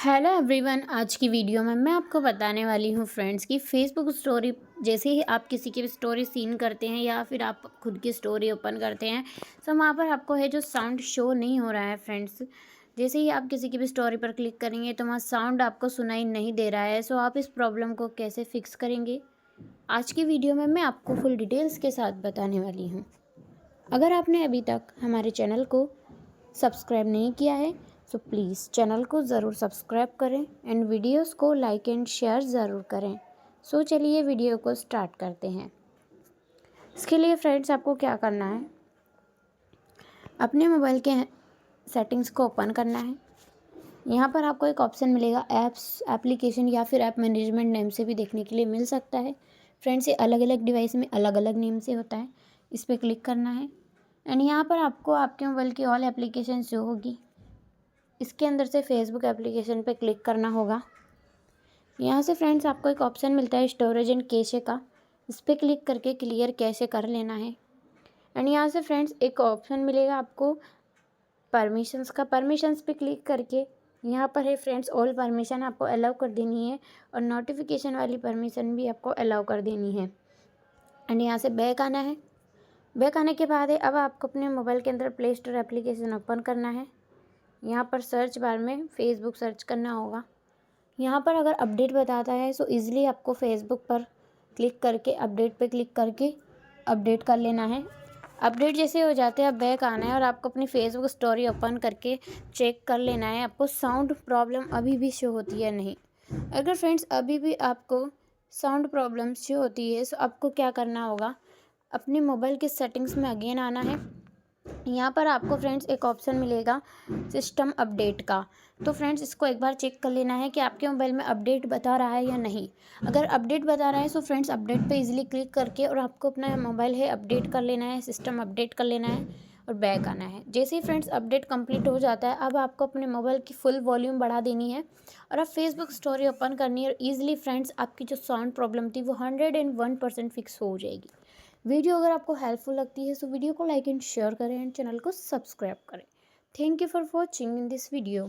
Hello everyone. आज की video में मैं आपको बताने वाली हूँ फ्रेंड्स कि फेसबुक स्टोरी जैसे ही आप किसी की भी स्टोरी सीन करते हैं या फिर आप खुद की स्टोरी ओपन करते हैं तो वहाँ पर आपको है जो साउंड शो नहीं हो रहा है फ्रेंड्स। जैसे ही आप किसी की भी स्टोरी पर क्लिक करेंगे तो वहाँ साउंड आपको सुनाई नहीं दे रहा है। सो आप इस प्रॉब्लम को कैसे फिक्स करेंगे, आज की वीडियो में मैं आपको फुल डिटेल्स के साथ बताने वाली हूँ। अगर आपने अभी तक हमारे चैनल को सब्सक्राइब नहीं किया है तो प्लीज़ चैनल को ज़रूर सब्सक्राइब करें एंड वीडियोस को लाइक एंड शेयर ज़रूर करें। सो चलिए वीडियो को स्टार्ट करते हैं। इसके लिए फ्रेंड्स आपको क्या करना है, अपने मोबाइल के सेटिंग्स को ओपन करना है। यहाँ पर आपको एक ऑप्शन मिलेगा ऐप्स, एप्लीकेशन या फिर ऐप मैनेजमेंट नेम से भी देखने के लिए मिल सकता है। फ्रेंड्स ये अलग अलग डिवाइस में अलग अलग नेम से होता है। इस पर क्लिक करना है एंड यहाँ पर आपको आपके मोबाइल की ऑल एप्लीकेशन जो होगी इसके अंदर से फेसबुक एप्लीकेशन पे क्लिक करना होगा। यहाँ से फ्रेंड्स आपको एक ऑप्शन मिलता है स्टोरेज एंड कैशे का, इस पर क्लिक करके क्लियर कैशे कर लेना है। एंड यहाँ से फ्रेंड्स एक ऑप्शन मिलेगा आपको परमिशंस का, परमिशंस पे क्लिक करके यहाँ पर है फ्रेंड्स ऑल परमिशन आपको अलाउ कर देनी है और नोटिफिकेशन वाली परमिशन भी आपको अलाउ कर देनी है। एंड यहाँ से बैक आना है। बैक आने के बाद है अब आपको अपने मोबाइल के अंदर प्ले स्टोर एप्लीकेशन ओपन करना है। यहाँ पर सर्च बार में फ़ेसबुक सर्च करना होगा। यहाँ पर अगर अपडेट बताता है तो ईज़िली आपको फ़ेसबुक पर क्लिक करके अपडेट पे क्लिक करके अपडेट कर लेना है। अपडेट जैसे हो जाते हैं अब बैक आना है और आपको अपनी फ़ेसबुक स्टोरी ओपन करके चेक कर लेना है आपको साउंड प्रॉब्लम अभी भी शो होती है नहीं। अगर फ्रेंड्स अभी भी आपको साउंड प्रॉब्लम शो होती है तो आपको क्या करना होगा, अपने मोबाइल के सेटिंग्स में अगेन आना है। यहाँ पर आपको फ्रेंड्स एक ऑप्शन मिलेगा सिस्टम अपडेट का। तो फ्रेंड्स इसको एक बार चेक कर लेना है कि आपके मोबाइल में अपडेट बता रहा है या नहीं। अगर अपडेट बता रहा है तो फ्रेंड्स अपडेट पे इजीली क्लिक करके और आपको अपना मोबाइल है अपडेट कर लेना है, सिस्टम अपडेट कर लेना है और बैक आना है। जैसे ही फ्रेंड्स अपडेट कंप्लीट हो जाता है अब आपको अपने मोबाइल की फुल वॉल्यूम बढ़ा देनी है और अब फेसबुक स्टोरी ओपन करनी है और ईजिली फ्रेंड्स आपकी जो साउंड प्रॉब्लम थी वो 101% फिक्स हो जाएगी। वीडियो अगर आपको हेल्पफुल लगती है तो वीडियो को लाइक एंड शेयर करें एंड चैनल को सब्सक्राइब करें। Thank you for watching in this video.